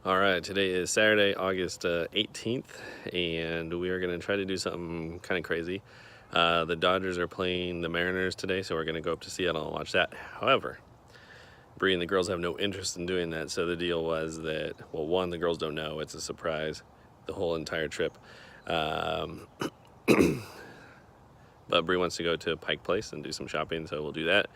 All right, today is Saturday, August 18th, and we are going to try to do something kind of crazy. The Dodgers are playing the Mariners today, so we're going to go up to Seattle and watch that. However, Bree and the girls have no interest in doing that, so the deal was that, well, one, the girls don't know. It's a surprise, the whole entire trip. But Bree wants to go to Pike Place and do some shopping, so we'll do that.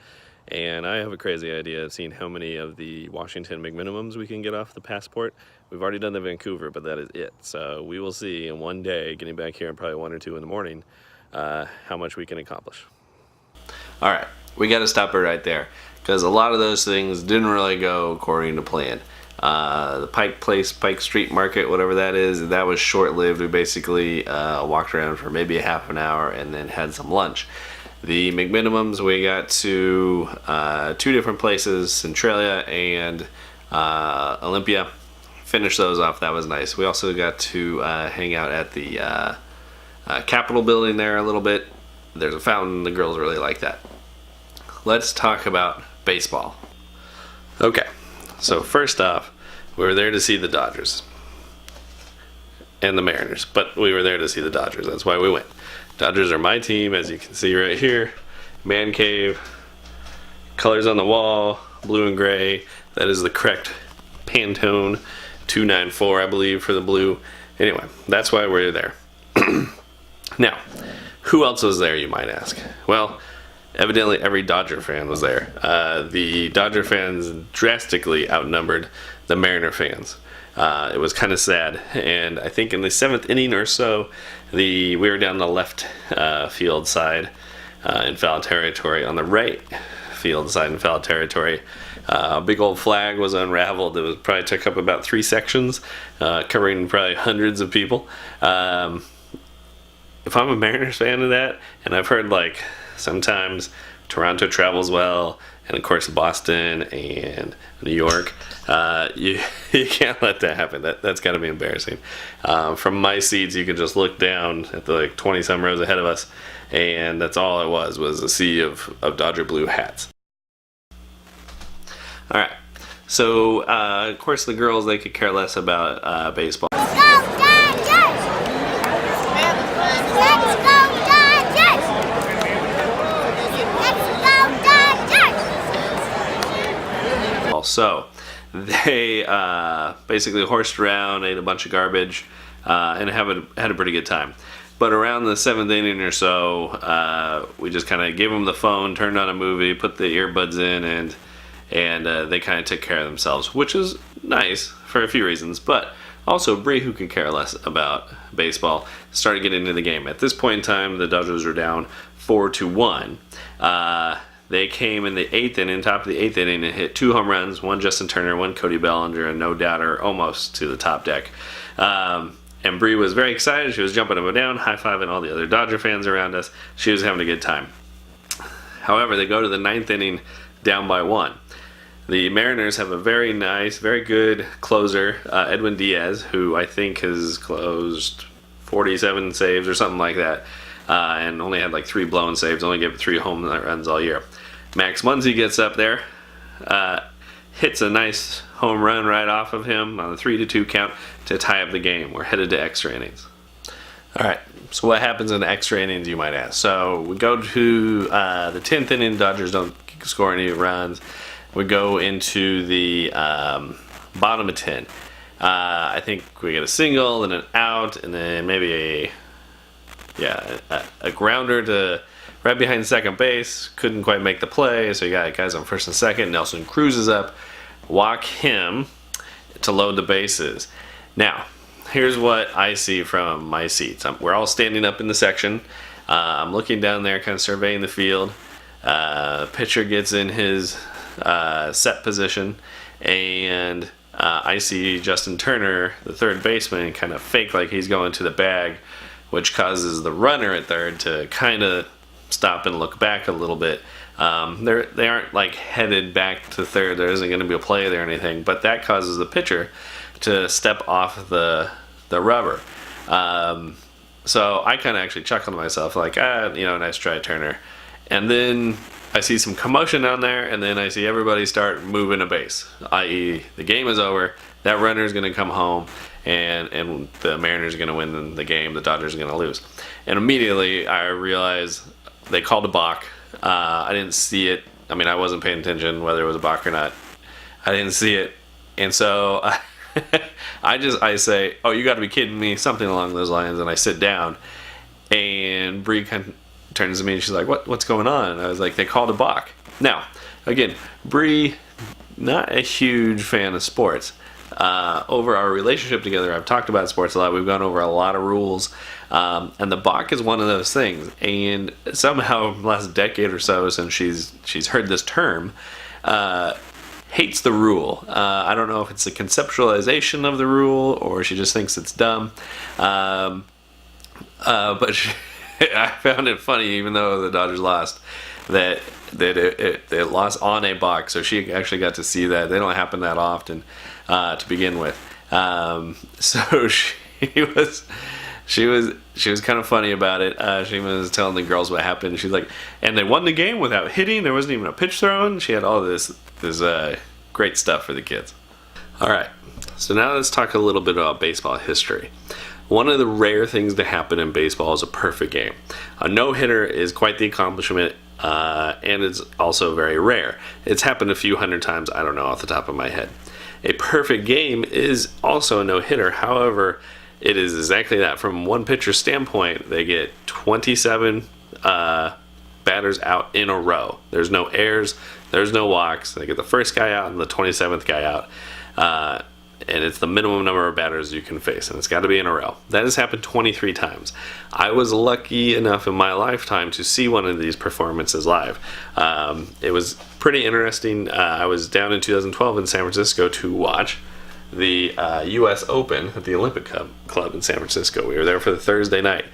And I have a crazy idea of seeing how many of the Washington McMinimums we can get off the passport. We've already done the Vancouver, but that is it. So we will see in one day, getting back here in probably 1 or 2 in the morning, how much we can accomplish. All right, we got to stop it right there because a lot of those things didn't really go according to plan. The Pike Place, Pike Street Market, whatever that is, that was short-lived. We basically walked around for maybe a half an hour and then had some lunch. The McMinimums, we got to 2 different places, Centralia and Olympia. Finished those off. That was nice. We also got to hang out at the Capitol building there a little bit. There's a fountain. The girls really like that. Let's talk about baseball. Okay, so first off, we were there to see the Dodgers and the Mariners, but we were there to see the Dodgers. That's why we went. Dodgers are my team, as you can see right here. Man cave, colors on the wall, blue and gray. That is the correct Pantone 294, I believe, for the blue. Anyway, that's why we're there. Now, who else was there, you might ask? Well, evidently every Dodger fan was there. The Dodger fans drastically outnumbered the Mariner fans. It was kind of sad, and I think in the 7th inning or so, we were down the left field side in foul territory. On the right field side in foul territory, a big old flag was unraveled. It probably took up about 3 sections, covering probably hundreds of people. If I'm a Mariners fan of that, and I've heard like sometimes Toronto travels well, and of course Boston and New York, you can't let that happen. That's got to be embarrassing. From my seats, you can just look down at the like 20-some rows ahead of us, and that's all it was a sea of Dodger blue hats. All right, so of course the girls, they could care less about baseball. So they basically horsed around, ate a bunch of garbage, and had a pretty good time. But around the 7th inning or so, we just kind of gave them the phone, turned on a movie, put the earbuds in, and they kind of took care of themselves, which is nice for a few reasons. But also, Bree, who could care less about baseball, started getting into the game. At this point in time, the Dodgers were down 4-1. They came in the 8th inning, top of the 8th inning, and hit 2 home runs, 1 Justin Turner, 1 Cody Bellinger, a no-doubter almost to the top deck. And Bree was very excited. She was jumping up and down, high-fiving all the other Dodger fans around us. She was having a good time. However, they go to the 9th inning down by 1. The Mariners have a very nice, very good closer, Edwin Diaz, who I think has closed 47 saves or something like that, and only had like 3 blown saves, only gave 3 home runs all year. Max Muncy gets up there, hits a nice home run right off of him on a 3-2 count to tie up the game. We're headed to extra innings. All right, so what happens in the extra innings, you might ask? So we go to the 10th inning. Dodgers don't score any runs. We go into the bottom of 10. I think we get a single and an out, and then maybe a grounder to right behind second base. Couldn't quite make the play, so you got guys on first and second. Nelson Cruz is up. Walk him to load the bases. Now, here's what I see from my seats. We're all standing up in the section. I'm looking down there, kind of surveying the field. Pitcher gets in his set position, and I see Justin Turner, the third baseman, kind of fake like he's going to the bag, which causes the runner at third to kind of stop and look back a little bit. They aren't like headed back to third. There isn't going to be a play there or anything, but that causes the pitcher to step off the rubber. So I kind of actually chuckled to myself, like, nice try, Turner. And then I see some commotion down there, and then I see everybody start moving a base, i.e. the game is over, that runner is going to come home, and the Mariners are going to win the game. The Dodgers are going to lose. And immediately I realized they called a balk. I didn't see it. I mean, I wasn't paying attention whether it was a balk or not. I didn't see it, and so I say, "Oh, you got to be kidding me!" Something along those lines, and I sit down, and Bree kind of turns to me and she's like, "What's going on?" And I was like, "They called a balk." Now, again, Bree, not a huge fan of sports. Over our relationship together, I've talked about sports a lot. We've gone over a lot of rules, and the balk is one of those things. And somehow, the last decade or so, since she's heard this term, hates the rule. I don't know if it's a conceptualization of the rule or she just thinks it's dumb. But I found it funny, even though the Dodgers lost, that it lost on a balk. So she actually got to see that. They don't happen that often to begin with. So she was kind of funny about it. She was telling the girls what happened. She's like, and they won the game without hitting. There wasn't even a pitch thrown. She had all this great stuff for the kids. All right, so now let's talk a little bit about baseball history. One of the rare things to happen in baseball is a perfect game. A no-hitter is quite the accomplishment, and it's also very rare. It's happened a few hundred times. I don't know off the top of my head. A perfect game is also a no-hitter. However, it is exactly that. From one pitcher's standpoint, they get 27 batters out in a row. There's no errors, there's no walks. They get the first guy out and the 27th guy out. And it's the minimum number of batters you can face, and it's got to be in a row. That has happened 23 times. I was lucky enough in my lifetime to see one of these performances live. It was pretty interesting. I was down in 2012 in San Francisco to watch the U.S. Open at the Olympic Club in San Francisco. We were there for the Thursday night.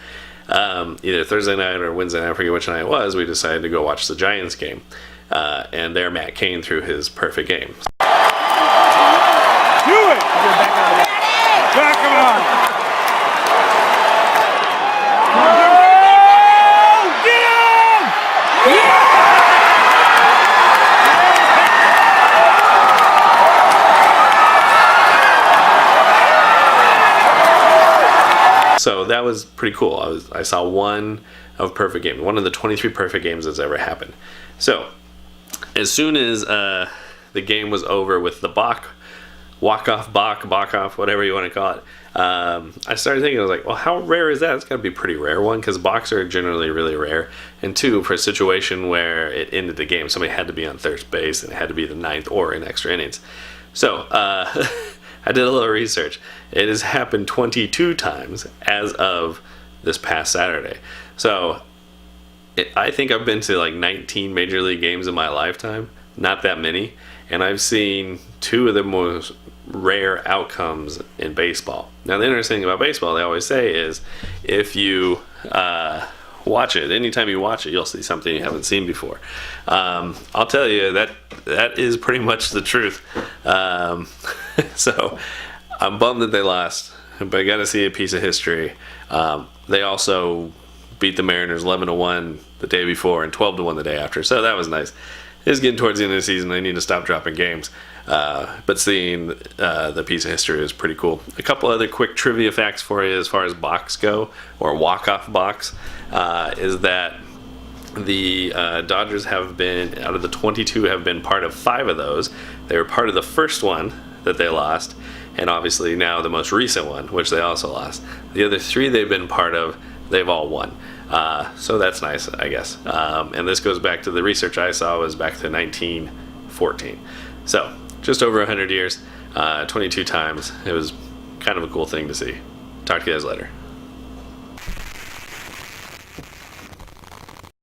Either Thursday night or Wednesday night, I forget which night it was. We decided to go watch the Giants game. And there Matt Cain threw his perfect game. Do it! Back him on! Get him! So that was pretty cool. I saw one of perfect game, one of the 23 perfect games that's ever happened. So as soon as the game was over with the balk, walk-off, balk-off, whatever you want to call it, I started thinking, I was like, well, how rare is that? It's got to be a pretty rare one, because balks are generally really rare. And two, for a situation where it ended the game, somebody had to be on third base, and it had to be the ninth or in extra innings. So I did a little research. It has happened 22 times as of this past Saturday. So I think I've been to like 19 major league games in my lifetime, not that many, and I've seen two of the most rare outcomes in baseball. Now, the interesting thing about baseball, they always say, is if you watch it, anytime you watch it, you'll see something you haven't seen before. I'll tell you that is pretty much the truth. So I'm bummed that they lost, but I got to see a piece of history. They also beat the Mariners 11-1 the day before and 12-1 the day after, so that was nice. It's getting towards the end of the season. They need to stop dropping games. But seeing the piece of history is pretty cool. A couple other quick trivia facts for you as far as balks go, or walk-off balks, is that the Dodgers have been, out of the 22, have been part of 5 of those. They were part of the first one that they lost, and obviously now the most recent one, which they also lost. The other 3 they've been part of, they've all won. So that's nice, I guess. And this goes back to the research I saw was back to 1914. So just over 100 years, 22 times. It was kind of a cool thing to see. Talk to you guys later.